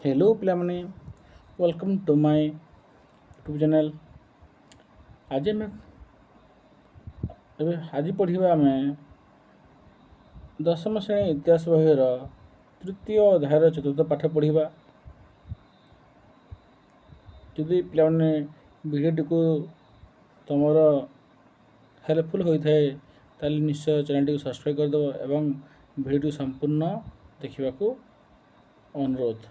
Hello पिलाମାନେ welcome to my YouTube channel. आज मैं आज पढ़िबा आमे दशम श्रेणी इतिहास बहिर तृतीय अध्यायर चतुर्थ पाठ पढ़िबा। जदि पिलाମାନେ वीडियोटी को तुमर हेल्पफुल होता है ताली निश्चय चैनल को सब्सक्राइब करदेव एवं वीडियो संपूर्ण देखा अनुरोध।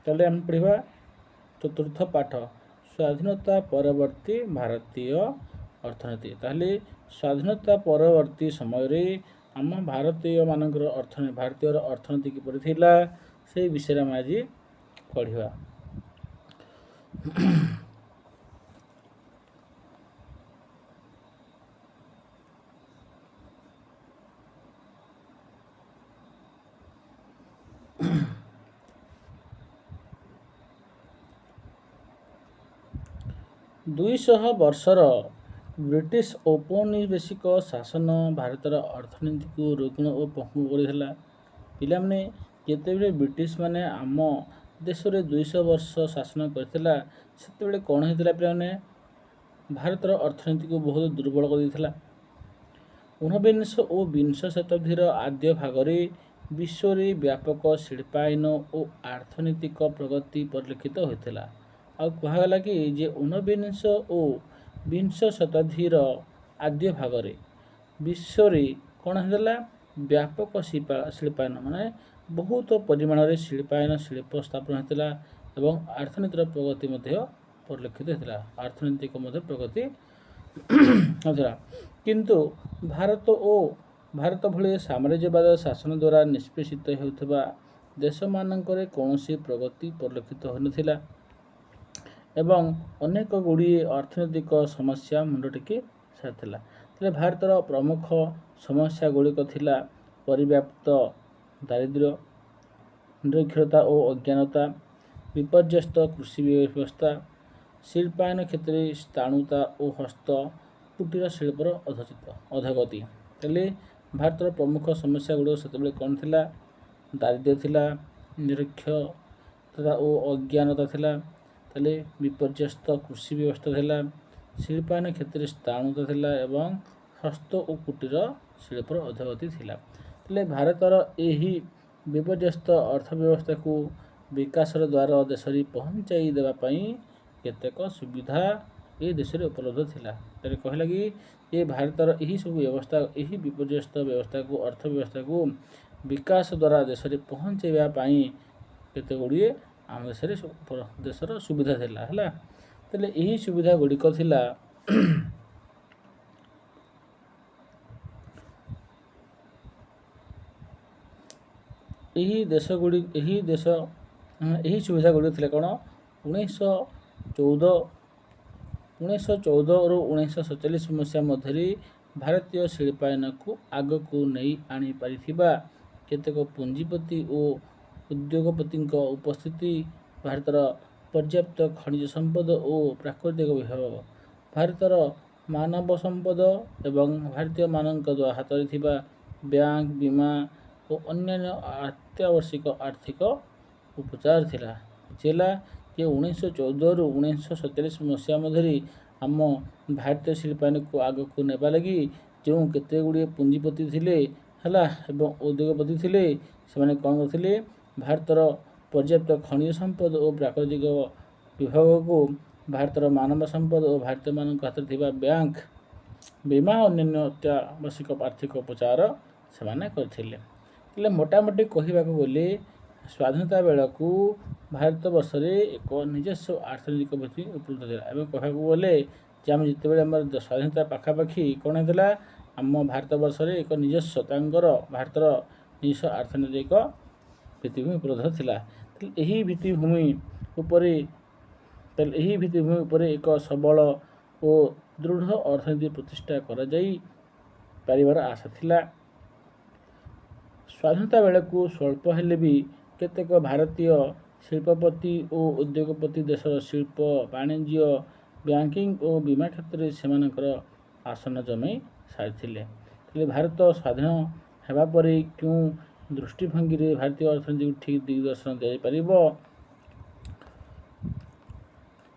ताले हम पढ़िबा चतुर्थ पाठ स्वाधीनता परवर्ती भारतीय अर्थनीति। ताहले स्वाधीनता परवर्ती समय रे आम भारतीय मानकर भारतीय अर्थनीति किपरि थिला से विषय में आज पढ़िबा। 200 वर्षर ब्रिटिश औपनिवेशिक शासन भारतर अर्थनीति को रोगण और पङ्गु गरिଥିଲା। पिलाମାନେ ଯେତେବେଳେ ब्रिटिश माने आम देश में 200 वर्ष शासन करथिला सेतेबेले कौन होइतिला पिलाମାନେ भारतर अर्थनीति को बहुत दुर्बल कर देथिला। 19 और 20 शताब्दीर आद्य भागरे विश्व रे व्यापक शिल्पायन और अर्थनैतिक प्रगति परिलक्षित होइतिला। आ कहला कि जे 19 और 20 शताब्दीर आद्य भागरे विश्व रे कौन होइतिला व्यापक शिल्पायन माने बहुत परिमाण रे शिल्पायन शिल्प स्थापन होइतिला एवं अर्थनीतिर प्रगति मध्य परिलक्षित होइतिला। अर्थनैतिक मध्य प्रगति होइतिला किंतु भारत भली साम्राज्यवाद शासन द्वारा निष्पेषित होउथबा देश मानकरे कौनसी प्रगति परिलक्षित होइनथिला एवं अनेक गुड़िए अर्थनैतिक समस्या मुंड टेकी सारिथिला। तेरे भारतर प्रमुख समस्या गुड़िक थिला परिव्याप्त दारिद्र्य, निरक्षरता और अज्ञानता, विपर्यस्त कृषि व्यवस्था, शिल्पायन क्षेत्र स्थाणुता और हस्त कुटीर शिल्पर अधगति। तेले भारतर प्रमुख समस्या गुड़ से कौन थिला दारिद्र्य थिला, निरक्षरता और अज्ञानता थिला, तेले विपर्यस्त कृषि व्यवस्था थिला, शिल्पायन क्षेत्र स्थाणुता थिला एवं हस्त और कुटीर शिल्पर अधगति थिला। तेले भारतर एही विपर्यस्त अर्थव्यवस्था को विकासर द्वारा देश रे पहुंचाई देबा पई केतेक सुविधा ए देश रे उपलब्ध थिला। तेरे कहला कि ये भारतर एही सब व्यवस्था एही विपर्यस्त व्यवस्था को अर्थव्यवस्था को विकास द्वारा देश रे पहुंचाइबा पई केते गुड़िए आम देशर सुविधा थिला हला। तेले एही सुविधा गुड़िक थिला यही सुविधा गुड़ी थे कौन 1914 और 1947 मसीहा मध्य भारतीय शिल्पायन को आग को नहीं आनी पारिथिबा केतेक पूंजीपति और उद्योगपति उपस्थिति, भारतर पर्याप्त खनिज संपद और प्राकृतिक विभव, भारतर मानव संपद एवं भारतीय मानक हाथ में बैंक बीमा और अन्य अत्यावश्यक आर्थिक उपचार थिला। जेला ये 1914 रु 1947 मसीहा मध्य आम भारतीय शिल्पायन को आग को नेबा लगी जो केते गुड़िए पूंजीपति थिले हला एवं उद्योगपति थिले से माने कौन करथिले भारतर पर्याप्त खनिज संपद और प्राकृतिक विभाग को भारतर मानव संपद और भारतीय मान हाथ में बैंक बीमा और अन्य अत्यावश्यक आर्थिक उपचार से माने करथिले। तेले मोटामोटी कहवाक गले स्वाधीनता बेलू भारत वर्ष रे एक निजस्व अर्थनैतिक भित्ति उपलब्ध था। एवं कहवाक गले आम जिते स्वाधीनता पाखापाखि कौन होता आम भारत वर्ष रे एक निजस्व भारतर निजस्व अर्थनैतिक भित्तिभूमि उपलब्ध थिला। यही भित्तिभूमि उपर एक सबल और दृढ़ अर्थनीति प्रतिष्ठा करा जाई पारिबार आशा थिला। स्वाधीनता बेलू स्वल्प हेले भी केतेक भारतीय शिल्पपति और उद्योगपति देशर शिल्प वाणिज्य बैंकिंग और बीमा क्षेत्र से आसन जमाई सारी। भारत स्वाधीन होगा पर क्यों ଦୃଷ୍ଟିଭଙ୍ଗୀରେ ଭାରତୀୟ ଅର୍ଥନୀତିକୁ ଠିକ୍ ଦିଗଦର୍ଶନ ଦିଆଯାଇପାରିବ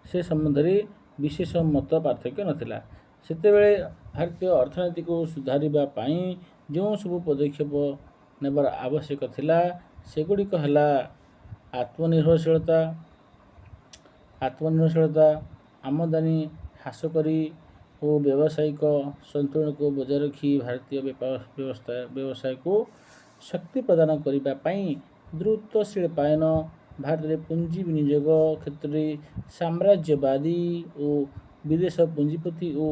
ସେ ସମ୍ବନ୍ଧରେ ବିଶେଷ ମତ ପାର୍ଥକ୍ୟ ନଥିଲା। ସେତେବେଳେ ଭାରତୀୟ ଅର୍ଥନୀତିକୁ ସୁଧାରିବା ପାଇଁ ଯେଉଁ ସବୁ ପଦକ୍ଷେପ ନେବାର ଆବଶ୍ୟକ ଥିଲା ସେଗୁଡ଼ିକ ହେଲା ଆତ୍ମନିର୍ଭରଶୀଳତା, ଆମଦାନୀ ହ୍ରାସ କରି ଓ ବ୍ୟବସାୟିକ ସନ୍ତୁଳନକୁ ବଜାୟ ରଖି ଭାରତୀୟ ବ୍ୟବସାୟକୁ ଶକ୍ତି ପ୍ରଦାନ କରିବା ପାଇଁ ଦ୍ରୁତ ଶିଳ୍ପାୟନ, ଭାରତରେ ପୁଞ୍ଜି ବିନିଯୋଗ କ୍ଷେତ୍ରରେ ସାମ୍ରାଜ୍ୟବାଦୀ ଓ ବିଦେଶ ପୁଞ୍ଜିପତି ଓ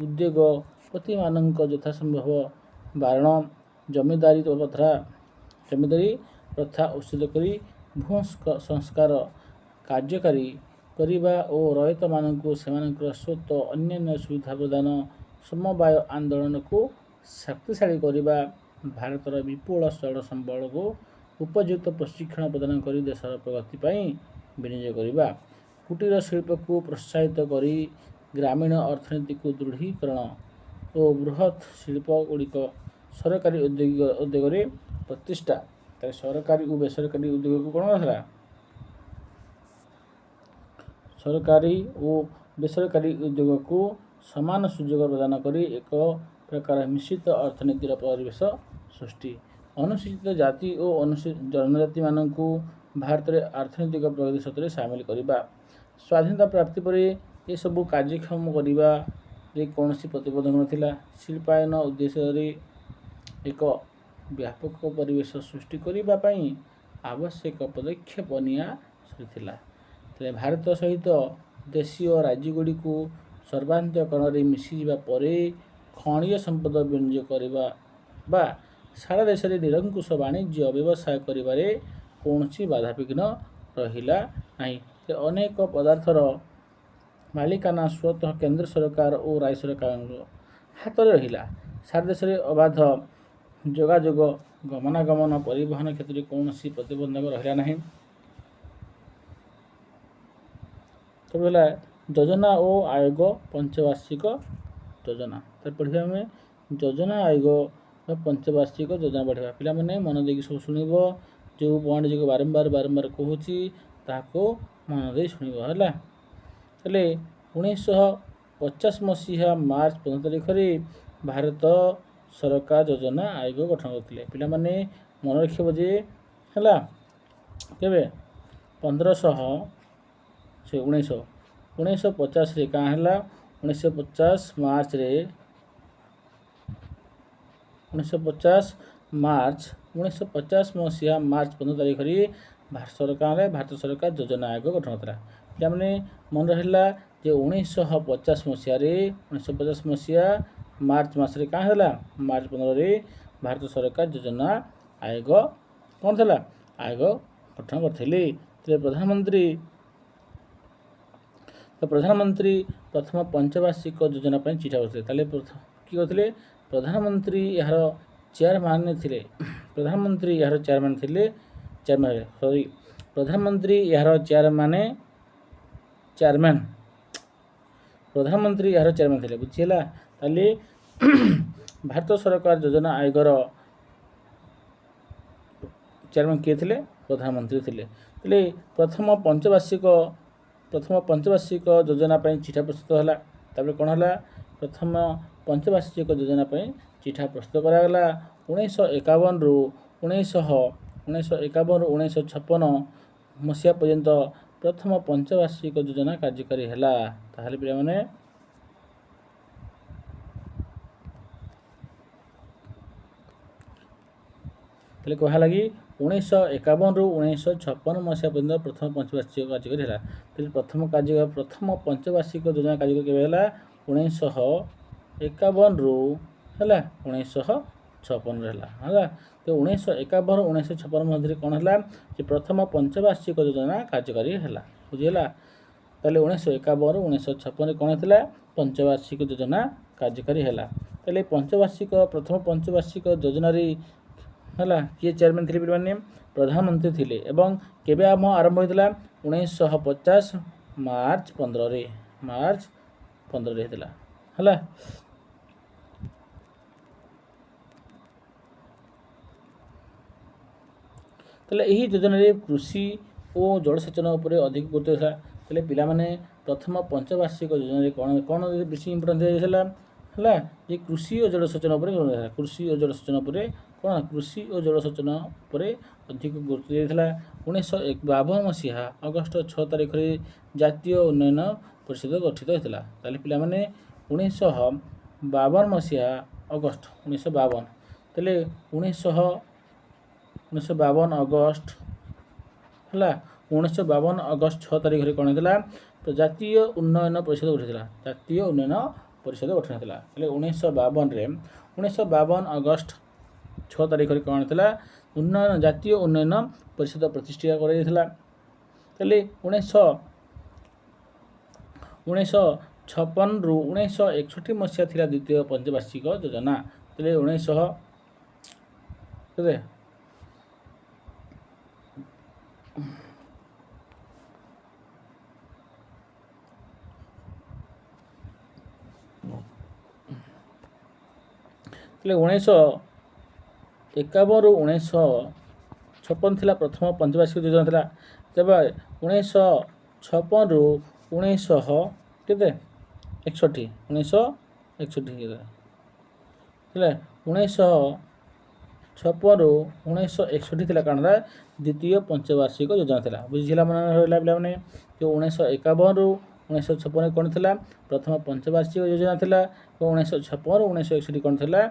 ଉଦ୍ୟୋଗପତିମାନଙ୍କ ଯଥାସମ୍ଭବ ବାରଣ, ଜମିଦାରୀ ପ୍ରଥା ଉଚ୍ଛେଦ କରି ଭୂ ସଂସ୍କାର କାର୍ଯ୍ୟକାରୀ କରିବା ଓ ରୟତମାନଙ୍କୁ ସେମାନଙ୍କର ସ୍ୱତ୍ୱ ଅନ୍ୟାନ୍ୟ ସୁବିଧା ପ୍ରଦାନ, ସମବାୟ ଆନ୍ଦୋଳନକୁ ଶକ୍ତିଶାଳୀ କରିବା, ଭାରତର ବିପୁଳ ଜଳ ସମ୍ବଳକୁ ଉପଯୁକ୍ତ ପ୍ରଶିକ୍ଷଣ ପ୍ରଦାନ କରି ଦେଶର ପ୍ରଗତି ପାଇଁ ବିନିଯୋଗ କରିବା, କୁଟୀର ଶିଳ୍ପକୁ ପ୍ରୋତ୍ସାହିତ କରି ଗ୍ରାମୀଣ ଅର୍ଥନୀତିକୁ ଦୃଢ଼ୀକରଣ ଓ ବୃହତ୍ ଶିଳ୍ପଗୁଡ଼ିକ ସରକାରୀ ଉଦ୍ୟୋଗରେ ପ୍ରତିଷ୍ଠା। ସରକାରୀ ଓ ବେସରକାରୀ ଉଦ୍ୟୋଗକୁ କ'ଣ ହେଲା? ସରକାରୀ ଓ ବେସରକାରୀ ଉଦ୍ୟୋଗକୁ ସମାନ ସୁଯୋଗ ପ୍ରଦାନ କରି ଏକ ପ୍ରକାର ମିଶ୍ରିତ ଅର୍ଥନୀତିର ପରିବେଶ ସୃଷ୍ଟି, ଅନୁସୂଚିତ ଜାତି ଓ ଜନଜାତିମାନଙ୍କୁ ଭାରତରେ ଆର୍ଥନୈତିକ ପ୍ରଗତି କ୍ଷେତ୍ରରେ ସାମିଲ କରିବା। ସ୍ୱାଧୀନତା ପ୍ରାପ୍ତି ପରେ ଏସବୁ କାର୍ଯ୍ୟକ୍ଷମ କରିବାରେ କୌଣସି ପ୍ରତିବନ୍ଧକ ନଥିଲା। ଶିଳ୍ପାୟନ ଉଦ୍ଦେଶ୍ୟରେ ଏକ ବ୍ୟାପକ ପରିବେଶ ସୃଷ୍ଟି କରିବା ପାଇଁ ଆବଶ୍ୟକ ପଦକ୍ଷେପ ନିଆସାରିଥିଲା। ଭାରତ ସହିତ ଦେଶୀୟ ରାଜ୍ୟଗୁଡ଼ିକୁ ସର୍ବାନ୍ତକରଣରେ ମିଶିଯିବା ପରେ ଖଣିଜ ସମ୍ପଦ ବିନିଯୋଗ କରିବା ବା ସାରା ଦେଶରେ ନିରଙ୍କୁଶ ବାଣିଜ୍ୟ ବ୍ୟବସାୟ କରିବାରେ କୌଣସି ବାଧାବିଘ୍ନ ରହିଲା ନାହିଁ। ଅନେକ ପଦାର୍ଥର ମାଲିକାନା ସ୍ୱତଃ କେନ୍ଦ୍ର ସରକାର ଓ ରାଜ୍ୟ ସରକାରଙ୍କ ହାତରେ ରହିଲା। ସାରା ଦେଶରେ ଅବାଧ ଯୋଗାଯୋଗ, ଗମନାଗମନ, ପରିବହନ କ୍ଷେତ୍ରରେ କୌଣସି ପ୍ରତିବନ୍ଧକ ରହିଲା ନାହିଁ। ସବୁ ହେଲା ଯୋଜନା ଓ ଆୟୋଗ ପଞ୍ଚବାର୍ଷିକ ଯୋଜନା। ପଢ଼ିବା ଆମେ ଯୋଜନା ଆୟୋଗ ପଞ୍ଚବାର୍ଷିକ ଯୋଜନା ପଢ଼ିବା। ପିଲାମାନେ ମନ ଦେଇକି ସବୁ ଶୁଣିବ, ଯେଉଁ ପଏଣ୍ଟ ଯୋଗ ବାରମ୍ବାର କହୁଛି ତାହାକୁ ମନ ଦେଇ ଶୁଣିବ ହେଲା। ହେଲେ 1950 ମସିହା ମାର୍ଚ୍ଚ 15 ତାରିଖରେ ଭାରତ ସରକାର ଯୋଜନା ଆୟୋଗ ଗଠନ କରିଥିଲେ। ପିଲାମାନେ ମନେ ରଖିବ ଯେ ହେଲା କେବେ 1950ରେ କାଁ ହେଲା 1950 ମସିହା ମାର୍ଚ୍ଚ 15 ତାରିଖରେ ଭାରତ ସରକାର ଯୋଜନା ଆୟୋଗ ଗଠନ କରିଥିଲା। ପିଲାମାନେ ମନେ ରହିଲା ଯେ 1950 ମସିହା ମାର୍ଚ୍ଚ ମାସରେ କାଁ ହେଲା ମାର୍ଚ୍ଚ 15ରେ ଭାରତ ସରକାର ଯୋଜନା ଆୟୋଗ କ'ଣ ଥିଲା? ଆୟୋଗ ଗଠନ କରିଥିଲେ। ପ୍ରଧାନମନ୍ତ୍ରୀ ପ୍ରଥମ ପଞ୍ଚବାର୍ଷିକ ଯୋଜନା ପାଇଁ ଚିଠା କରିଥିଲେ। ତାହେଲେ କିଏ କରିଥିଲେ? ପ୍ରଧାନମନ୍ତ୍ରୀ ଏହାର ଚେୟାରମ୍ୟାନ୍ ଥିଲେ। ପ୍ରଧାନମନ୍ତ୍ରୀ ଏହାର ଚେୟାରମ୍ୟାନ୍ ଥିଲେ। ବୁଝିହେଲା। ତାହେଲେ ଭାରତ ସରକାର ଯୋଜନା ଆୟୋଗର ଚେୟାରମ୍ୟାନ୍ କିଏ ଥିଲେ? ପ୍ରଧାନମନ୍ତ୍ରୀ ଥିଲେ। ହେଲେ ପ୍ରଥମ ପଞ୍ଚବାର୍ଷିକ ଯୋଜନା ପାଇଁ ଚିଠା ପ୍ରସ୍ତୁତ ହେଲା। ତାପରେ କ'ଣ ହେଲା? ପ୍ରଥମ ପଞ୍ଚବାର୍ଷିକ ଯୋଜନା ପାଇଁ ଚିଠା ପ୍ରସ୍ତୁତ କରାଗଲା। 1951ରୁ 1956 ମସିହା ପର୍ଯ୍ୟନ୍ତ ପ୍ରଥମ ପଞ୍ଚବାର୍ଷିକ ଯୋଜନା କାର୍ଯ୍ୟକାରୀ ହେଲା। ତାହେଲେ ପିଲାମାନେ କୁହାହେଲା କି 1951ରୁ 1956 ମସିହା ପର୍ଯ୍ୟନ୍ତ ପ୍ରଥମ ପଞ୍ଚବାର୍ଷିକ କାର୍ଯ୍ୟକାରୀ ହେଲା। ପ୍ରଥମ ପଞ୍ଚବାର୍ଷିକ ଯୋଜନା କାର୍ଯ୍ୟକାରୀ କେବେ ହେଲା? 1951ରୁ ହେଲା 1956 ହେଲା। ତ 1951 1956 ମଧ୍ୟରେ କ'ଣ ହେଲା? ଯେ ପ୍ରଥମ ପଞ୍ଚବାର୍ଷିକ ଯୋଜନା କାର୍ଯ୍ୟକାରୀ ହେଲା। ବୁଝିହେଲା। ତାହେଲେ 1951ରୁ 1956ରେ କ'ଣ ହେଇଥିଲା? ପଞ୍ଚବାର୍ଷିକ ଯୋଜନା କାର୍ଯ୍ୟକାରୀ ହେଲା। ତାହେଲେ ପ୍ରଥମ ପଞ୍ଚବାର୍ଷିକ ଯୋଜନାରେ ହେଲା କିଏ ଚେୟାରମ୍ୟାନ୍ ଥିଲେ ପିଲାମାନେ? ପ୍ରଧାନମନ୍ତ୍ରୀ ଥିଲେ। ଏବଂ କେବେ ଆରମ୍ଭ ହୋଇଥିଲା? 1950 ମାର୍ଚ୍ଚ 15ରେ ହେଇଥିଲା ହେଲା। ତାହେଲେ ଏହି ଯୋଜନାରେ କୃଷି ଓ ଜଳସେଚନ ଉପରେ ଅଧିକ ଗୁରୁତ୍ୱ ଥିଲା। ତାହେଲେ ପିଲାମାନେ ପ୍ରଥମ ପଞ୍ଚବାର୍ଷିକ ଯୋଜନାରେ କ'ଣ ବେଶୀ ଇମ୍ପୋର୍ଟାନ୍ସ ଦିଆଯାଇଥିଲା ହେଲା ଯେ କୃଷି ଓ ଜଳସେଚନ ଉପରେ କୃଷି ଓ ଜଳସେଚନ ଉପରେ କ'ଣ କୃଷି ଓ ଜଳସେଚନ ଉପରେ ଅଧିକ ଗୁରୁତ୍ୱ ଦିଆଯାଇଥିଲା। 1952 ମସିହା ଅଗଷ୍ଟ 6 ତାରିଖରେ ଜାତୀୟ ଉନ୍ନୟନ ପରିଷଦ ଗଠିତ ହୋଇଥିଲା। ତାହେଲେ ପିଲାମାନେ 1952 ମସିହା ଅଗଷ୍ଟ 1952 ତାହେଲେ 1952 ଅଗଷ୍ଟ ହେଲା 1952 ଅଗଷ୍ଟ 6 ତାରିଖରେ କ'ଣ ହେଇଥିଲା ତ ଜାତୀୟ ଉନ୍ନୟନ ପରିଷଦ ଗଠିଥିଲା। ଜାତୀୟ ଉନ୍ନୟନ ପରିଷଦ ଗଠନ ହେଇଥିଲା। ତାହେଲେ 1952 ଅଗଷ୍ଟ 6 ତାରିଖରେ କ'ଣ ହେଇଥିଲା ଜାତୀୟ ଉନ୍ନୟନ ପରିଷଦ ପ୍ରତିଷ୍ଠା କରାଯାଇଥିଲା। ତାହେଲେ 1956ରୁ 1961 ମସିହା ଥିଲା ଦ୍ୱିତୀୟ ପଞ୍ଚବାର୍ଷିକ ଯୋଜନା। ତାହେଲେ 1951ରୁ 1956 ଥିଲା ପ୍ରଥମ ପଞ୍ଚବାର୍ଷିକ ଯୋଜନା ଥିଲା। ତେବେ 1956ରୁ 1961 ହେଲା 1956ରୁ 1961 ଥିଲା କାରଣ ଦ୍ୱିତୀୟ ପଞ୍ଚବାର୍ଷିକ ଯୋଜନା ଥିଲା। ବୁଝିଲା ମନେ ରହିଲା ପିଲାମାନେ ଯେ 1951ରୁ 1956 କ'ଣ ଥିଲା ପ୍ରଥମ ପଞ୍ଚବାର୍ଷିକ ଯୋଜନା ଥିଲା ଏବଂ 1956ରୁ 1961 କ'ଣ ଥିଲା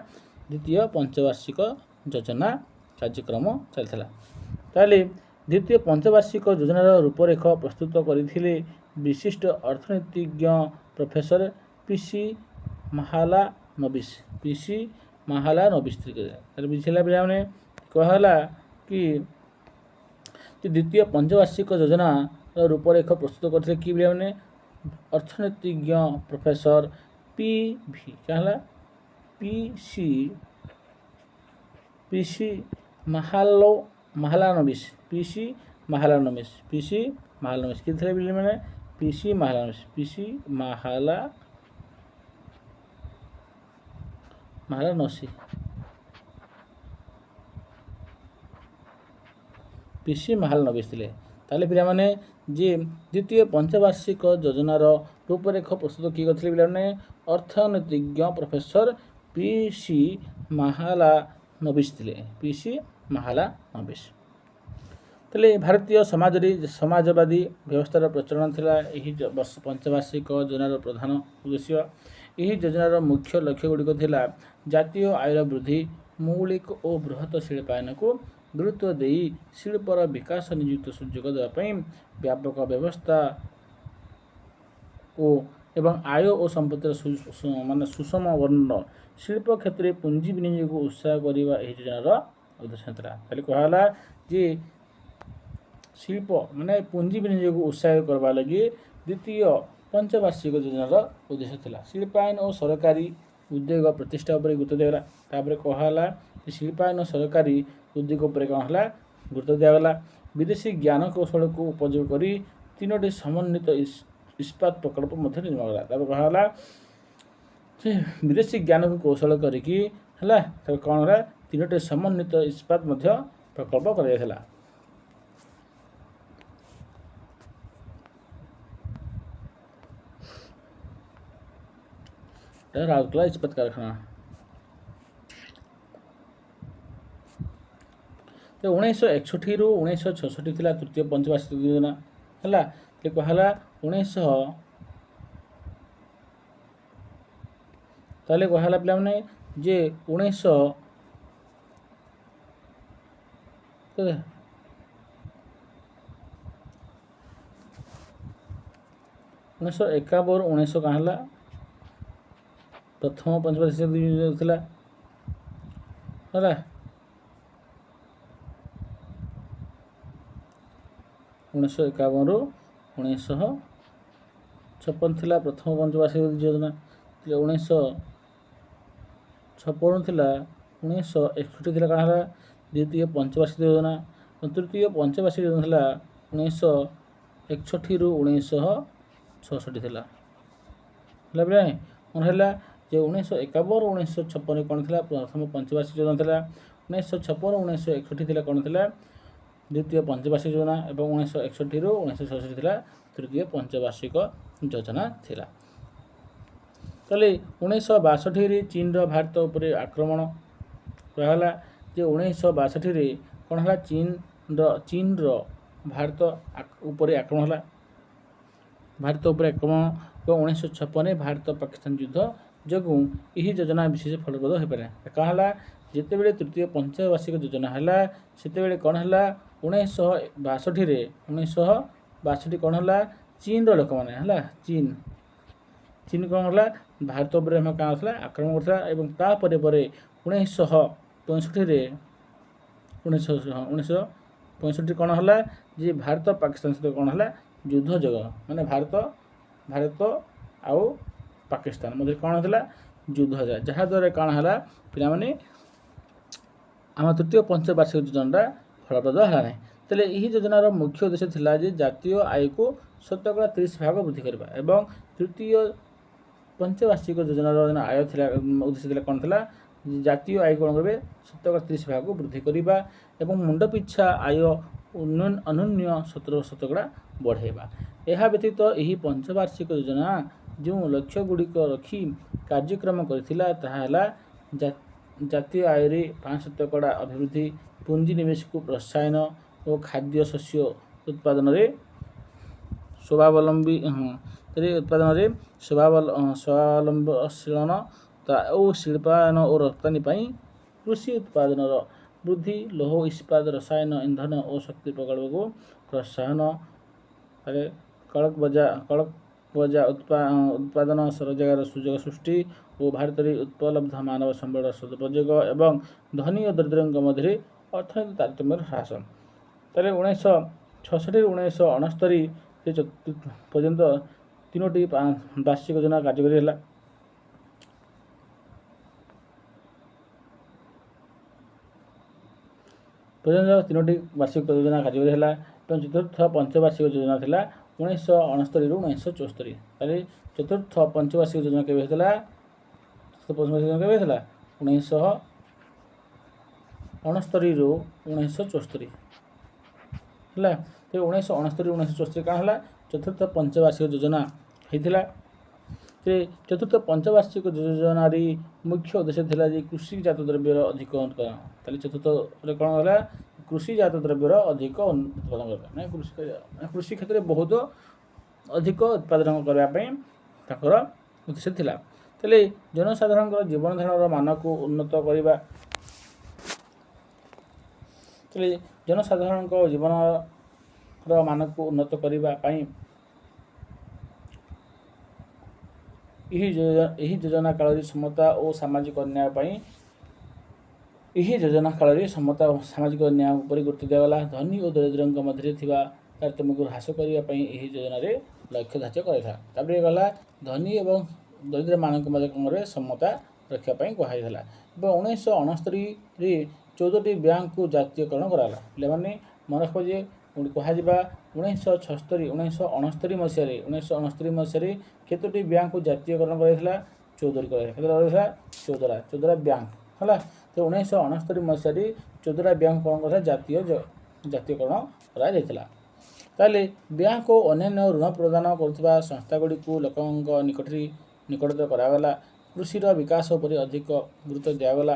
ଦ୍ୱିତୀୟ ପଞ୍ଚବାର୍ଷିକ ଯୋଜନା କାର୍ଯ୍ୟକ୍ରମ ଚାଲିଥିଲା। ତାହେଲେ ଦ୍ୱିତୀୟ ପଞ୍ଚବାର୍ଷିକ ଯୋଜନାର ରୂପରେଖ ପ୍ରସ୍ତୁତ କରିଥିଲେ ବିଶିଷ୍ଟ ଅର୍ଥନୀତିଜ୍ଞ ପ୍ରଫେସର ପିସି ମାହାଲାନୋବିସ୍। ତାହେଲେ ବୁଝିଲା ପିଲାମାନେ କୁହାଗଲା କି ଦ୍ୱିତୀୟ ପଞ୍ଚବାର୍ଷିକ ଯୋଜନାର ରୂପରେଖ ପ୍ରସ୍ତୁତ କରିଥିଲେ କି ପିଲାମାନେ ଅର୍ଥନୀତିଜ୍ଞ ପ୍ରଫେସର ପିସି ମାହାଲାନୋବିସ୍ କି ଥିଲେ ପିଲାମାନେ ପିସି ମାହାଲାନୋବିସ୍ ଥିଲେ। ତାହେଲେ ପିଲାମାନେ ଯେ ଦ୍ୱିତୀୟ ପଞ୍ଚବାର୍ଷିକ ଯୋଜନାର ରୂପରେଖ ପ୍ରସ୍ତୁତ କିଏ କରିଥିଲେ ପିଲାମାନେ ଅର୍ଥନୀତିଜ୍ଞ ପ୍ରଫେସର ପିସି ମାହାଲାନୋବିସ୍ ଥିଲେ। ତାହେଲେ ଭାରତୀୟ ସମାଜରେ ସମାଜବାଦୀ ବ୍ୟବସ୍ଥାର ପ୍ରଚଳନ ଥିଲା ଏହି ପଞ୍ଚବାର୍ଷିକ ଯୋଜନାର ପ୍ରଧାନ ଉଦ୍ଦେଶ୍ୟ। ଏହି ଯୋଜନାର ମୁଖ୍ୟ ଲକ୍ଷ୍ୟ ଗୁଡ଼ିକ ଥିଲା ଜାତୀୟ ଆୟର ବୃଦ୍ଧି, ମୌଳିକ ଓ ବୃହତ ଶିଳ୍ପାୟନକୁ ଗୁରୁତ୍ୱ ଦେଇ ଶିଳ୍ପର ବିକାଶ ନିଯୁକ୍ତି ସୁଯୋଗ ଦେବା ପାଇଁ ବ୍ୟାପକ ବ୍ୟବସ୍ଥା ଏବଂ ଆୟ ଓ ସମ୍ପତ୍ତିର ସୁଷମ ବଣ୍ଟନ, ଶିଳ୍ପ କ୍ଷେତ୍ରରେ ପୁଞ୍ଜି ବିନିଯୋଗକୁ ଉତ୍ସାହ କରିବା ଏହି ଯୋଜନାର ଉଦ୍ଦେଶ୍ୟ ଥିଲା। ତାହେଲେ କୁହାଗଲା ଯେ ଶିଳ୍ପ ପୁଞ୍ଜି ବିନିଯୋଗକୁ ଉତ୍ସାହ କରିବା ଲାଗି ଦ୍ୱିତୀୟ ପଞ୍ଚବାର୍ଷିକ ଯୋଜନାର ଉଦ୍ଦେଶ୍ୟ ଥିଲା। ଶିଳ୍ପାୟନ ଓ ସରକାରୀ ଉଦ୍ୟୋଗ ପ୍ରତିଷ୍ଠା ଉପରେ ଗୁରୁତ୍ୱ ଦିଆଗଲା। ତାପରେ କୁହାଗଲା ଯେ ଶିଳ୍ପାୟନ ଓ ସରକାରୀ ଉଦ୍ୟୋଗ ଉପରେ କ'ଣ ହେଲା ଗୁରୁତ୍ୱ ଦିଆଗଲା। ବିଦେଶୀ ଜ୍ଞାନ କୌଶଳକୁ ଉପଯୋଗ କରି 3ଟି ସମନ୍ୱିତ ଇସ୍ପାତ ପ୍ରକଳ୍ପ ମଧ୍ୟ ନିର୍ମାଣ କଲା। ତାପରେ କୁହାଗଲା ଯେ ବିଦେଶୀ ଜ୍ଞାନକୁ କୌଶଳ କରିକି ହେଲା କ'ଣ ହେଲା 3ଟି ସମନ୍ୱିତ ଇସ୍ପାତ ମଧ୍ୟ ପ୍ରକଳ୍ପ କରାଯାଇଥିଲା। ରାଉରକେଲା ଇସ୍ପାତ କାରଖାନା। 1961ରୁ 1966 ଥିଲା ତୃତୀୟ ପଞ୍ଚବାର୍ଷିକ ଯୋଜନା ହେଲା। କୁହାଗଲା ତାହେଲେ କୁହାଗଲା ପିଲାମାନେ ଯେ 1951ରୁ 1900 କ'ଣ ହେଲା ପ୍ରଥମ ପଞ୍ଚବାର୍ଷିକ ଥିଲା ହେଲା। 1951ରୁ 1956 ଥିଲା ପ୍ରଥମ ପଞ୍ଚବାର୍ଷିକ ଯୋଜନା। 1956 ଥିଲା 1961 ଥିଲା କ'ଣ ହେଲା ଦ୍ୱିତୀୟ ପଞ୍ଚବାର୍ଷିକ ଯୋଜନା। ତୃତୀୟ ପଞ୍ଚବାର୍ଷିକ ଯୋଜନା ଥିଲା 1961ରୁ 1966 ଥିଲା ହେଲା ପିଲା କ'ଣ ହେଲା ଯେ 1951ରୁ 1956 କ'ଣ ଥିଲା ପ୍ରଥମ ପଞ୍ଚବାର୍ଷିକ ଯୋଜନା ଥିଲା। 1956ରୁ 1961 ଥିଲା କ'ଣ ଥିଲା द्वितीय पंचवार्षिक योजना एवं 1961 ରୁ 1966 थिला तृतीय पंचवार्षिक योजना थिला। ताले 1962 रे चीन रो भारत उपरे आक्रमण रहला जे 1962 रे कोन हला चीन रो भारत उपरे आक्रमण हला। भारत उपरे आक्रमण और 1956 भारत पाकिस्तान युद्ध जगू यही योजना विशेष फलप्रद हो पारे। कहाँ हला जिते बेले तृतीय पंचवार्षिक योजना हला सेते बेले कोन हला 1962 रे 1962 कोन हला चीन रो लोक माने हला चीन कोन हला भारत उपरे हम का हला आक्रमण करथला एवं ता परे परे 1965 रे 1965 कोन हला जे भारत पाकिस्तान सहित कोन हला युद्ध जग माने भारत आउ पाकिस्तान मध्य कौन होता युद्ध है जहाँद्वारा कौन है पिला माने आम तृतीय पंचवार्षिक योजना फलप्रद है ना। तेल यही योजनार मुख्य उद्देश्य थिला जे जातीय आय को 30% वृद्धि करबा एवं तृतीय पंचवार्षिक योजनार आय थिला उद्देश्य थिला कौन थिला जातीय आय कौन करबे 30% वृद्धि करबा एवं मुंड पिछा आय अनन्य 17% बढ़ेबा। यह व्यतीत यही पंचवार्षिक योजना जो लक्ष्य गुड़िक रखी कार्यक्रम करथिला ताहा हला जातीय आय रे 5% अभिवृद्धि पूंजी निवेश को प्रोत्साहन और खाद्य शस्य उत्पादन रे स्वावलंबनशीलन और शिल्पायन और रप्तानी पाई कृषि उत्पादन वृद्धि लौह इस्पात रसायन ईंधन और शक्ति प्रकल्प को प्रोत्साहन कड़क बजा उत्पादन रोजगार सुजोग सृष्टि और भारत में उपलब्ध मानव संबल सदुपयोग एवं धनी और दरिद्र मध्य अर्थनैतिक तारतम्य ह्रास। ताले 1966 ରୁ 1969 पर्यंत 3टी वार्षिक योजना कार्यकारी है। पर्यंत 3टी वार्षिक योजना कार्यकारी है। चतुर्थ पंचवार्षिक योजना थिला 1969 ରୁ 1974। ताले चतुर्थ पंचवार्षिक योजना केबे हेतला 1969 ରୁ 1974 हला। ते 1969 ରୁ 1974 का हला चतुर्थ पंचवार्षिक योजना हेतिला। ते चतुर्थ पंचवार्षिक योजना री मुख्य उद्देश्य थिला जे कृषिजात द्रव्यर अधिक उत्पादन। ताले चतुर्थ रे कोन हला कृषिजात द्रव्यर अधिक उत्पादन करबा ना कृषि क्षेत्र में बहुत अधिक उत्पादन करने ताकर उद्देश्य थिला। तेले जनसाधारण जीवन धारण मान को उन्नत करबा तेले जनसाधारण जीवन मान को उन्नत करने यही योजना काल समता और सामाजिक न्याय यही योजना काल समता और सामाजिक न्याय उपर गुरुत्व दिगला। धनी और दरिद्र मध्य तारतम्य को ह्रास करने यही योजना लक्ष्य धार्य करा। गला धनी और दरिद्र मानक मध्य समता रखापी कहला। 1969 14टी बैंक को जातीयकरण कराला। पे मन रख कह 1969 मसीह केतोटी बैंक को जातीयकरण कराइला 14 बैंक है। तो 1969 मसीह 14 बैंक कौन कर जातीयकरण करा। ताले बैंक और अन्य ऋण प्रदान करुवा संस्थागुड़ी को लोकों निकटतर करागला। कृषिर विकास पर अधिक गुरुत्व दिगला।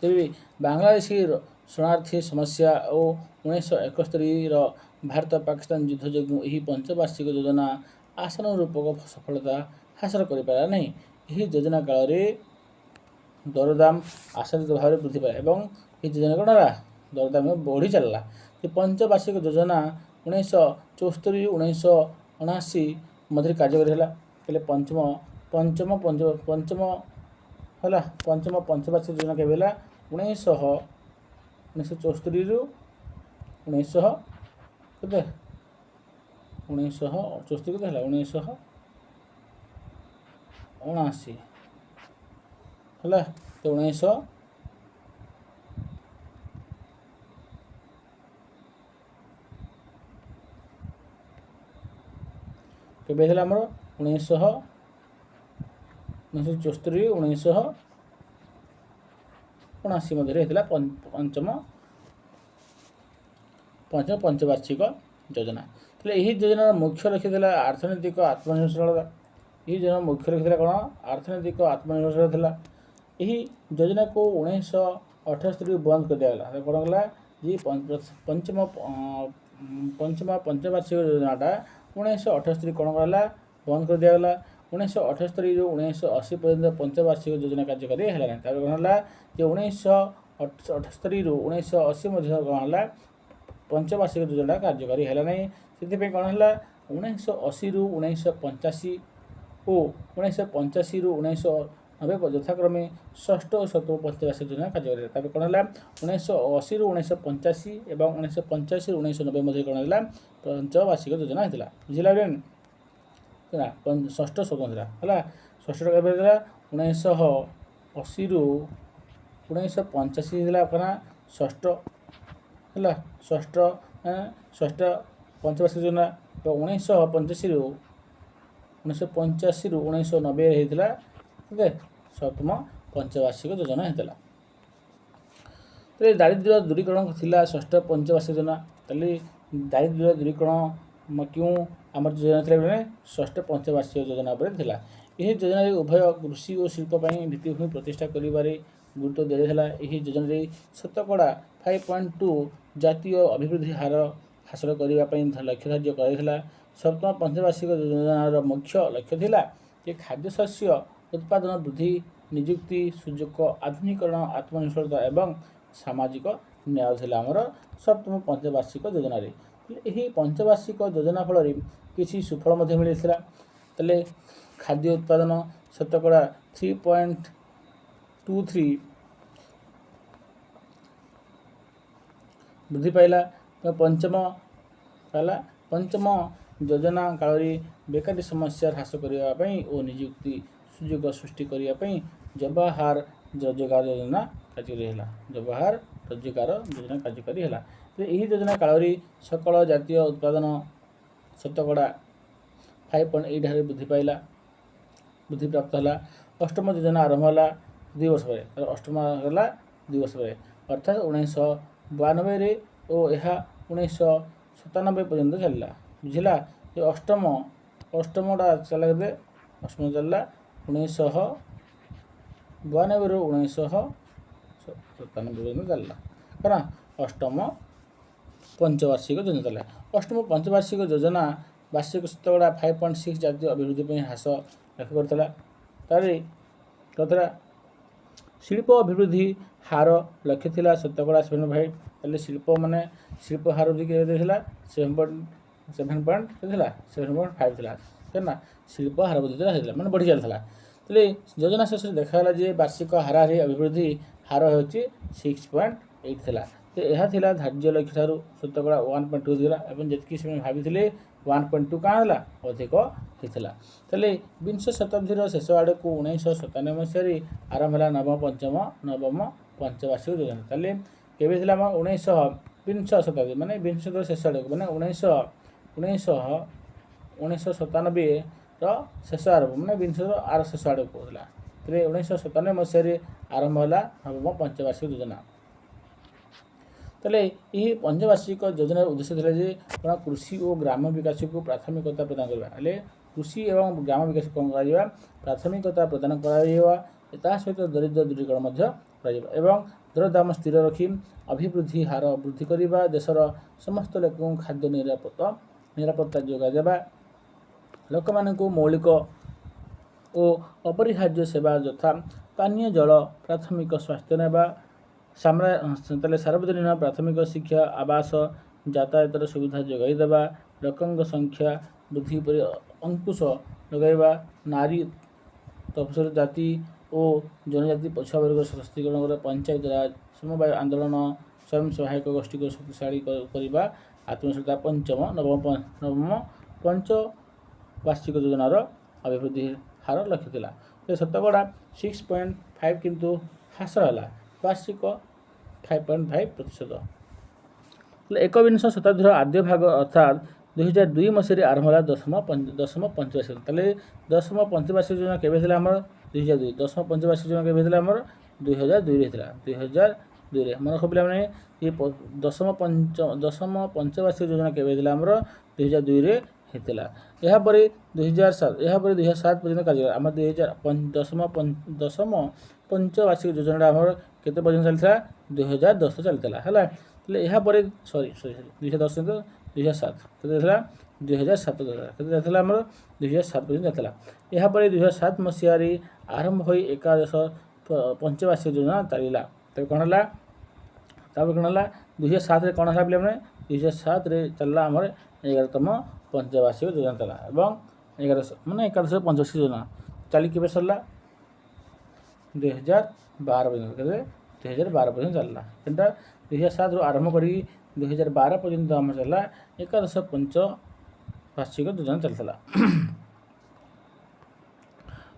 तेरे बांग्लादेशी शरणार्थी समस्या और 1971 भारत पाकिस्तान युद्ध जो यही पंचवार्षिक योजना आशानुरूपक सफलता हासिल कर पारा नहीं। यही योजना काल दरदाम आशातीत भाव वृद्धि पाए और ये योजना कौन है दरदाम बढ़ी चलला। पंचवार्षिक योजना 1974 ରୁ 1979 मध्य कार्यकारी है। पंचम पंचवार्षिक योजना के 1974 ରୁ 1974 1979 है। तो 19 केबे हेला हमर 1974 ରୁ 1979 मध्य हेतला पंचम पंचम पंचवार्षिक योजना। ताहले यही योजनार मुख्य लक्ष्य थिला अर्थनैतिक आत्मनिर्भरशीलता। यही योजना मुख्य लक्ष्य थिला कोन अर्थनैतिक आत्मनिर्भरशीलता थिला। यही योजना को 1978 बंद कर दिया गला। कोन गला जी पंचम पंचवार्षिक योजनाटा 1978 कोन गला बंद कर दिया गला। 1978 ରୁ 1980 पर्यंत पंचवार्षिक योजना कार्यकारी है। तार कौन है जो 1978 ରୁ 1980 मध्य कौन है पंचवार्षिक योजना कार्यकारी है ना। से कौन है 1980 ରୁ 1985 और 1985 ରୁ 1990 यथाक्रमे षष्ठ और सप्तम पंचवार्षिक योजना कार्यकारी है। कौन है 1980 ରୁ 1985 और 1985 ରୁ 1990 मध्य कौन है पंचवार्षिक योजना होता। बुझे षष्ठ स्वतंत्र है। षष्ठ का 1980 ରୁ 1985 होता षष्ठ है। षष्ठ पंचवार्षिक योजना 1985 ରୁ 1990 होता सप्तम पंचवार्षिक योजना होता। तो दारिद्र्य दूरीकरण थिला षष्ठ पंचवार्षिक योजना। दारिद्र्य दूरीकरण क्यों आम योजना थी षष्ठ पंचवार्षिक योजना पर थिला। यह योजना उभय कृषि और शिल्प भित्तिभूमि प्रतिष्ठा करिबारे गुरुत्व दिया। यह योजना शतकड़ा 5.2 जातीय अभिवृद्धि हार हासिल करने लक्ष्य धार्य कर। सप्तम पंचवार्षिक योजनार मुख्य लक्ष्य थिला कि खाद्यशस्य उत्पादन वृद्धि, नियुक्ति सुजोग, आधुनिकरण, आत्मनिर्भरता एवं सामाजिक न्याय थिला आमर सप्तम पंचवार्षिक योजना। यही पंचवार्षिक योजना फल किसी सुफल मिलता। तेल खाद्य उत्पादन शतकड़ा 3.23 वृद्धि पाइला। पंचम योजना काल बेकारी समस्या ह्रास करने और नियुक्ति सुजोग सृष्टि करने जवाहर रोजगार योजना कार्यकारी है। जवाहर रोजगार योजना कार्यकारी है। यही योजना काल सकल जातीय उत्पादन शतकड़ा 5.8 हारे वृद्धि पाइला वृद्धि प्राप्त है। अष्टम योजना आरंभ है 2 वर्ष पर। अष्टम है 2 वर्ष पर अर्थात 1992 और यह 1997 पर्यंत चलला। बुझला ये अष्टमटा चला के अष्टम चलला 1992 ରୁ 1997 पर्यंत चलला है। अष्टम पंचवार्षिक योजना चला। अष्टम पंचवार्षिक योजना वार्षिक शतकड़ा 5.6 जातीय अभिवृद्धि ह्रास लक्ष्य करता। तथा शिल्प अभिवृद्धि हार लक्ष्य थिला शतकड़ा 7.5। ताले शिल्प माने शिल्प हार वृद्धि 7.5 थिला ना। शिल्प हार वृद्धि माने बढ़ी चलता। ताले योजना शेष देखा जे वार्षिक हाराहारी अभिवृद्धि हार होची 6.8 थिला। तो यह थिला धार्य लक्ष्य ठारू शतकड़ा 1.2 थिला एवं जतकी से भाभी 1.2 का अधिक होता। ताले विंश शताब्दीर शेष आड़ को 1997 मसीह आरंभ है नवम पंचवार्षिक योजना। ताले केबे थिला 19 शताब्दी माने विंश शताब्दी शेष आड़ को माने 1997 शेष आरंभ माने विंश आर शेष आड़ को होता। 1997 मसीह आरंभ है नवम पंचवार्षिक योजना। ताले यही पंचवार्षिक योजनार उद्देश्य था जे कृषि और ग्राम विकास को प्राथमिकता प्रदान करवा। कृषि एवं ग्राम विकास कौन कर प्राथमिकता प्रदान कर सहित दरिद्र दूरीकरण एवं दरदाम स्थिर रखी अभिवृद्धि हार वृद्धि करने देशर समस्त लोक खाद्य निरापत्ता जोगाइदेवा लोक मानू मौलिक और अपरिहार्य सेवा यथा पानीय जल प्राथमिक स्वास्थ्य नेवा सार्वजनिक प्राथमिक शिक्षा आवास यातायातर सुविधा जोगाइदेवा लोकंग संख्या वृद्धि पर अंकुश लगाइबा नारी तपशिल जाति और जनजाति पछुआ वर्ग सशक्तिकरण पंचायत राज समवाय आंदोलन स्वयं सहायक गोष्ठी को शक्तिशाली करने आत्मनिर्भरता नवम पंचवार्षिक योजनार अभिवृद्धि हार लक्ष्य थिला। शतकड़ा 6.5 किंतु ह्रास है वार्षिक 5.5%। एकविंश शताब्दीर आद्य भाग अर्थात 2002 मसीह आरंभ है दशम पंचवार्षिक। ताले दशम पंचवार्षिक योजना केबे थिला हमर 2002। दशम पंचवार्षिक योजना केबे थिला हमर 2002 रे थिला। 2002 मन रख पिलाने ये दशम पंचवार्षिक योजना केबे हेतिला हमर 2002 हेतिला। यह परे 2007 पर्यंत कार्य आम 10 पंचवार्षिक योजना आमर केते पर्यंत चलता 2010 चलता है। यह परे सॉरी 2010 2007 केते 2007 केते आमर 2007 पर्यंत चलता। यह परे 2007 मसीह आरंभ होई एकादश पंचवार्षिक योजना चलला। तब कौन है 2007 कौन है पे 2007 चलला आमर 11तम पंचवार्षिक योजना चला एवं 11 माने एकादश पंचवार्षिक योजना चली के सरला 2012 पर्यंत 2012 पर्यंत चलला। एंटा 2007 आरंभ करी 2012 पर्यंत आम चलला एकादश पंचवार्षिक योजना चलता।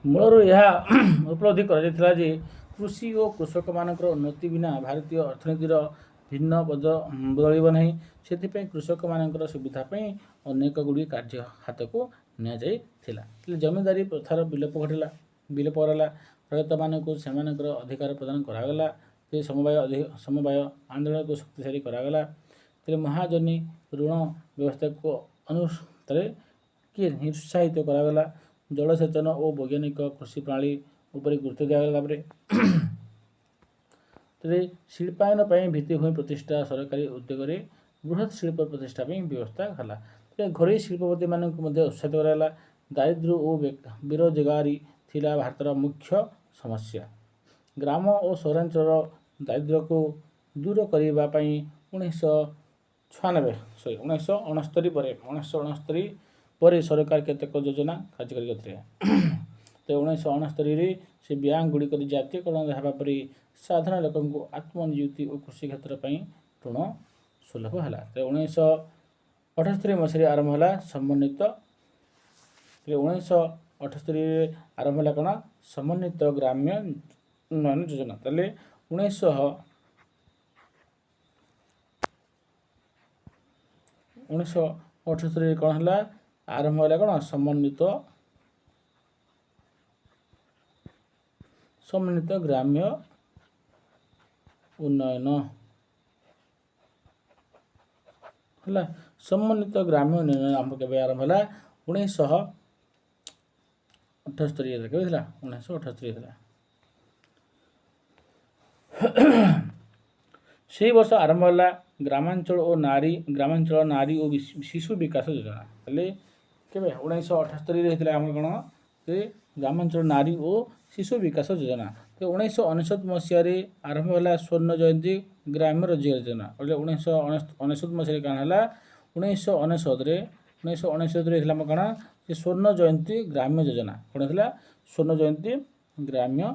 मूलर यह उपलब्धि कर कृषि और कृषक मान उन्नति बिना भारतीय अर्थनीतिर भिन्न पद बदल ना से कृषक मान सुविधापी अनेक गुड़ी कार्य हाथ को नि जमींदारी प्रथार विलोप घटला रैत मानक से अधिकार प्रदान करागला। समवाय आंदोलन को शक्तिशाली करागला। महाजनी ऋण व्यवस्था को अनुसार किए निरुत्साहित करागला। जलसेचन और वैज्ञानिक कृषि प्रणाली उपर गुरुत्व दिगला। शिल्पायन भित्तिभूमि प्रतिष्ठा सरकारी उद्योग बृहत शिल्प प्रतिष्ठा व्यवस्था कला। घरोई शिल्पपति मानक उत्साहित कराला। दारिद्र्य और बेरोजगारी थिला भारतर मुख्य समस्या। ग्राम और सहरांचल दारिद्र्य को दूर करने 1969 पर सरकार केतेक योजना कार्यकारी करते। तो 1969 से बैंक गुड़िक जातीयकरण होगापर साधारण लोक आत्मनियुक्ति और कृषि क्षेत्र ऋण सुलभ है। तो 1978 मसीह आरंभ है समन्वित 1978 आरंभ है कौन समन्वित ग्राम्य उन्नयन योजना। तेल 1978 कौन है आरंभ है कौन समन्वित ग्राम्य उन्नयन है। समन्वित ग्राम्य उन्नयन आरंभ के आरंभ है 1978 के 1978 से वर्ष आरंभ है ग्रामांचल नारी और शिशु विकास योजना। हेले के 1978 आम कौन से ग्रामांचल नारी और शिशु विकास योजना। तो 1999 मसीह आरंभ है स्वर्ण जयंती ग्राम्य रोजगार योजना। 1999 मसीह कौन है 1999 कौन स्वर्ण जयंती ग्राम्य योजना कौन है स्वर्ण जयंती ग्राम्य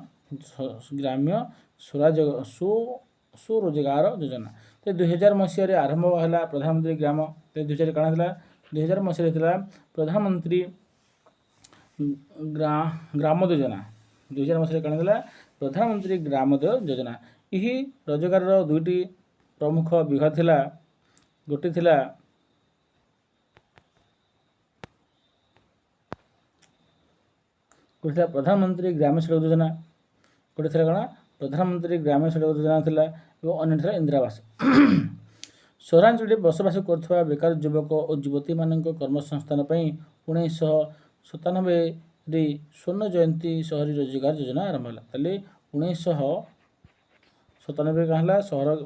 स्वरोजगार योजना। तो 2000 मसीह आरंभ है प्रधानमंत्री ग्राम 2000 कौन है 2000 मसीह प्रधानमंत्री ग्रामोदय योजना। 2000 मसीह कौन है प्रधानमंत्री ग्रामोदय योजना। यही रोजगार दुईटी प्रमुख विभाग थिला। गोटे थिला प्रधानमंत्री ग्राम्य सड़क योजना। गोटे थिला कौन प्रधानमंत्री ग्राम्य सड़क योजना थिला और अन्य थिला इंदिरा आवास। सहरांचल बसवास करथुवा बेकार युवक और युवती मानक कर्मसंस्थान 1997 स्वर्ण जयंती शहरी रोजगार योजना आरंभ है। तेल 1997 कौन है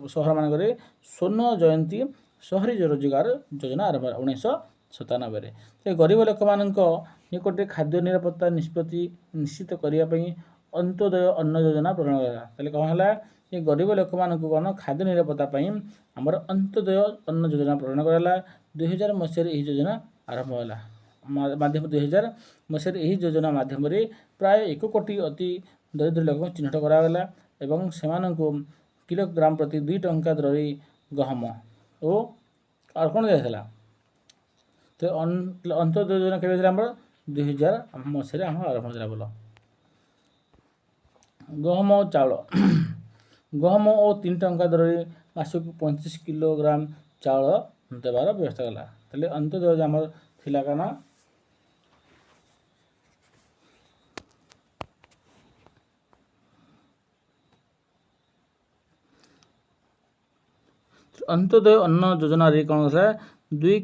सहर मानक स्वर्ण जयंती शहरी रोजगार योजना आरंभ है 1997। तो गरीब लोक निकटे खाद्य निरापत्ता निष्पत्ति निश्चित करने अंत्योदय अन्न योजना प्रणयन करा। तेल कौन है ये गरीब लोक कौन खाद्य निरापत्ता आमर अंत्योदय अन्न योजना प्रणयन कराला। 2000 मसीह योजना आरंभ है माध्यम 2000 मसीह योजना माध्यम प्राय 1 कोटी अति दरिद्र लोक चिन्हट करागला एवं सेमानंको किलोग्राम प्रति 2 टंका दर गहम और कौन दिया। तो अंत्योदय योजना के 2000 मसीह आरंभ होता बोल। गहम और चाउल गहम और 3 टंका दर मासक 25 किलोग्राम चाउल देवार व्यवस्था कला। तेल अंत्योदय आमर थिला कौन अंत्योदय अन्न योजना कौन है 2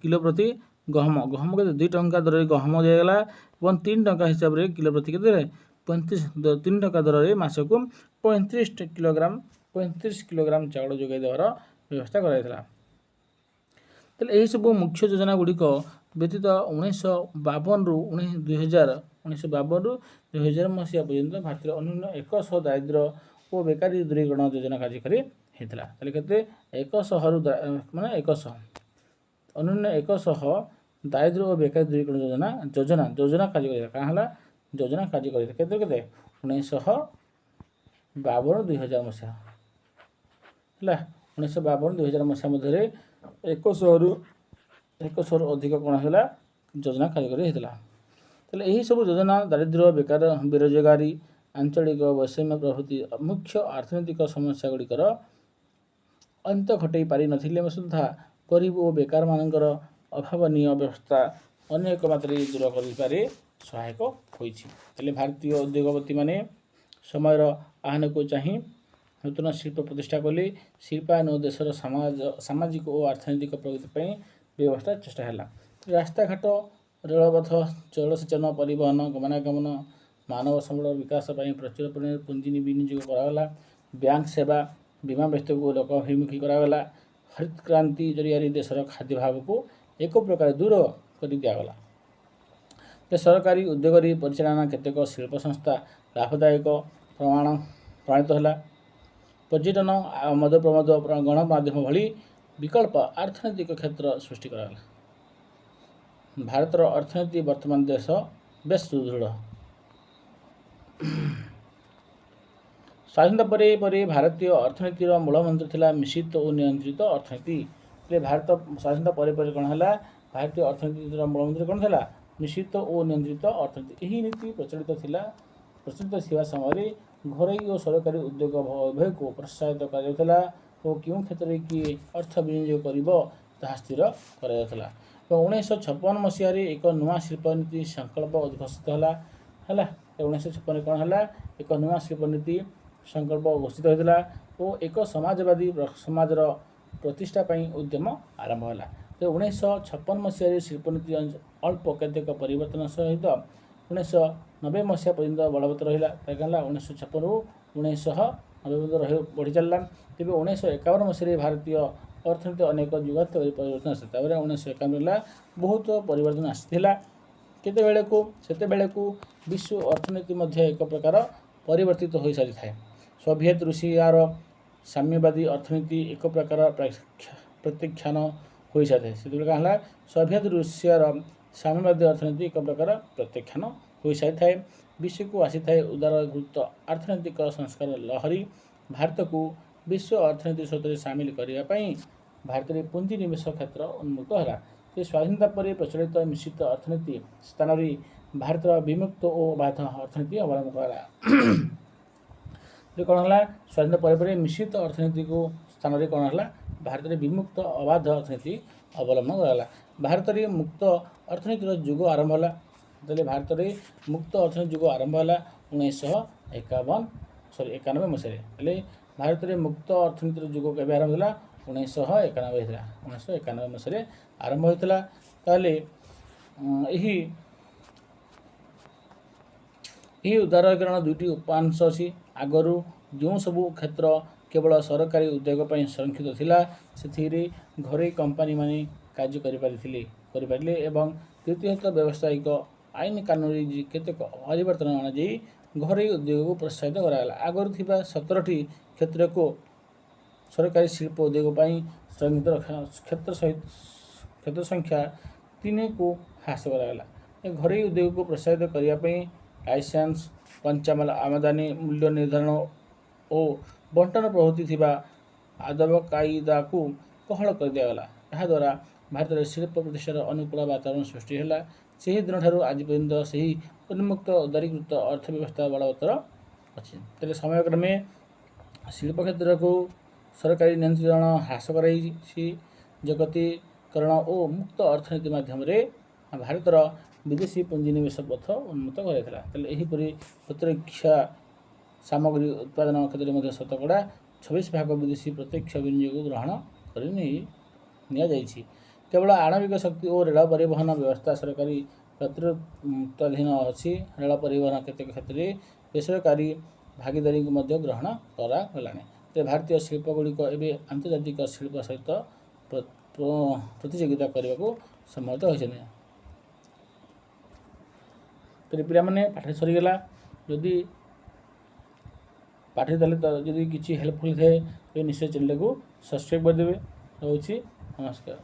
किलो प्रति गहम गहम के 2 टंका दर गहम दिगला और 3 टंका हिसाब से किलो प्रति के 3 टंका दर मासक 35 किलोग्राम चाउल जोगाई देवार व्यवस्था कराइला। तेल यही सब मुख्य योजना गुड़िक व्यतीत 1952 रु 2000 मसीहा पर्यंत भारत में अन्य 100 दारिद्र और बेकारी दूरीकरण योजना कार्यकारी होता है। केते 100 माने 100 अन्य 100 दारिद्र और बेकारी दूरीकरण योजना कार्यकारी क्या योजना कार्यकारी केते 1952-2000 मसीहा है। 1952-2000 मसीहा मध्य 100 रु अधिक कौन है योजना कार्यकारी होता। तेल यही सब योजना दारिद्र्य बेकार बेरोजगारी आंचलिक वैषम्य प्रभृति मुख्य अर्थनैतिक समस्या गुड़िकर अंत घटई पारि नथिले सुधा गरीब और बेकार मानकर अभावनीय व्यवस्था अनेक मात्रा दूर कर सहायक होती। भारतीय उद्योगपति माने समयर आह्वान को चाही नूतन शिल्प प्रतिष्ठा कले शिल्पायन और देशर सामाजिक और अर्थनैतिक प्रगति पर व्यवस्था चेष्टा है। रास्ताघाट रेलपथ जलसेचन परिवहन गमनागमन मानव संबल विकास प्रचुर परिमाण पुंजी विनियोग करागला। बैंक सेवा बीमा व्यवस्था को लोकाभिमुखी करागला। हरित क्रांति जरिया देशर खाद्य भाव को एक प्रकार दूर कर दिगला। सरकारी उद्योग परिचालना केतेक शिल्प संस्था लाभदायक प्रमाणित है। पर्यटन मद प्रमोद गणमाध्यम भली विकल्प अर्थनैतिक क्षेत्र सृष्टि करागला। भारतर अर्थनीति वर्तमान देश बेस सुदृढ़। स्वाधीनता पर भारतीय अर्थनीतिर मूलमंत्र थिला मिश्रित और नियंत्रित अर्थनीति। भारत स्वाधीनता पर कौन है भारतीय अर्थनीतिर मूलमंत्र कौन था मिश्रित और नियंत्रित अर्थनीति। यही नीति प्रचलित समय घरोई और सरकारी उद्योग उभय को प्रोत्साहित करा और क्यों क्षेत्र में किए अर्थ विनियोग कर स्थिर कर 1956 मसीह एक नुआ शिल्प नीति संकल्प घोषित है। 1956 कौन है एक नुआ शिल्प नीति संकल्प घोषित होता और एक समाजवादी समाजर प्रतिष्ठा उद्यम आरंभ है। 1956 मसीह शिल्पनीति अल्प केतेक परिवर्तन सहित 1990 मसीहा पर्यंत बलवत्तर रहा। 1956 रु 1990 बढ़ी चलला। तेज 1951 मसीह भारतीय अर्थनीति अनेक जुगात परिवर्तन आसा। 1951 बहुत परिवर्तन आसाला। केते को विश्व अर्थनीति मध्य एक प्रकार परिवर्तित हो सारी थाए। सोवियत रूसियार साम्यवादी अर्थनीति एक प्रकार प्रत्याख्यान हो सारी से क्या सोवियत रूसियार साम्यवादी अर्थनीति एक प्रकार प्रत्याख्यान हो सारी थाए। विश्व को आसी थाए उदारीकृत अर्थनैतिक संस्कार लहरी भारत को विश्व अर्थनीति सहित सामिल करने भारत में पुंजी निवेश क्षेत्र उन्मुक्त है। स्वाधीनता पर प्रचलित मिश्रित अर्थनीति स्थान भारत विमुक्त और बाध अर्थनीति अवलंबन करा। कौन है स्वाधीनता पर मिश्रित अर्थनीति को स्थान कौन है भारत में विमुक्त अबाध अर्थनीति अवलंबन कराला। भारत में मुक्त अर्थनीतिर जुग आरंभ है। भारत में मुक्त अर्थनीति जुग आरंभ है 1991 मसीह। भारत में मुक्त अर्थनीतिर जुग के आरंभ है 1991 मसीह आरंभ होता। यही उदारीकरण दुईटी उपांश अच्छी। आगरू जो सबू क्षेत्र केवल सरकारी उद्योग संरक्षित थिला से घरोई कंपानी माने कार्य करें एवं द्वितीयतः व्यावसायिक आईन कानून केतेक परिवर्तन अणाई घरोई उद्योग को प्रोत्साहित कराला। आगरू थिबा 17टी क्षेत्र को सरकारी शिल्प उद्योग संरक्षित क्षेत्र संख्या 3 को ह्रास कराला। घरोई उद्योग को प्रोत्साहित करने लाइसेंस कंचामाल आमदानी मूल्य निर्धारण और बंटन प्रभृति थिबा आदब कायदा को कोहल कर दिगला। यह द्वारा भारत में शिल्प प्रतिष्ठार अनुकूल वातावरण सृष्टि है। से दिन ठारू आज पर्यंत से उन्मुक्त उदारीकृत अर्थव्यवस्था बलवत्तर अच्छी। तेज समयक्रमे शिल्प क्षेत्र को सरकारी नियंत्रण ह्रास कराई जगतीकरण और मुक्त अर्थनीति माध्यम भारतर विदेशी पुंजी निवेश पथ उन्मुक्त कराइला। यहीपरि प्रतिरक्षा सामग्री उत्पादन क्षेत्र में शतकड़ा 26% विदेशी प्रत्यक्ष विनियोग ग्रहण कर नियाଯାଇଛି। केवल आणविक शक्ति और रेल परिवहन व्यवस्था सरकारी नेतृत्वाधीन अच्छी। रेल परिवहन केतेक क्षेत्र में बेसरकारी भागीदारी को मध्य ग्रहण करागलानी। भारतीय शिल्पगुड़िक एवं आंतर्जातिक शिल्प सहित प्रतियोगिता करने को सम्मत होती। तो पिलाने पाठ सरीगला। जदि पाठ जदि किसी हेल्पफुल थे तो निश्चय चैनल को सब्सक्राइब करदे। रोची नमस्कार।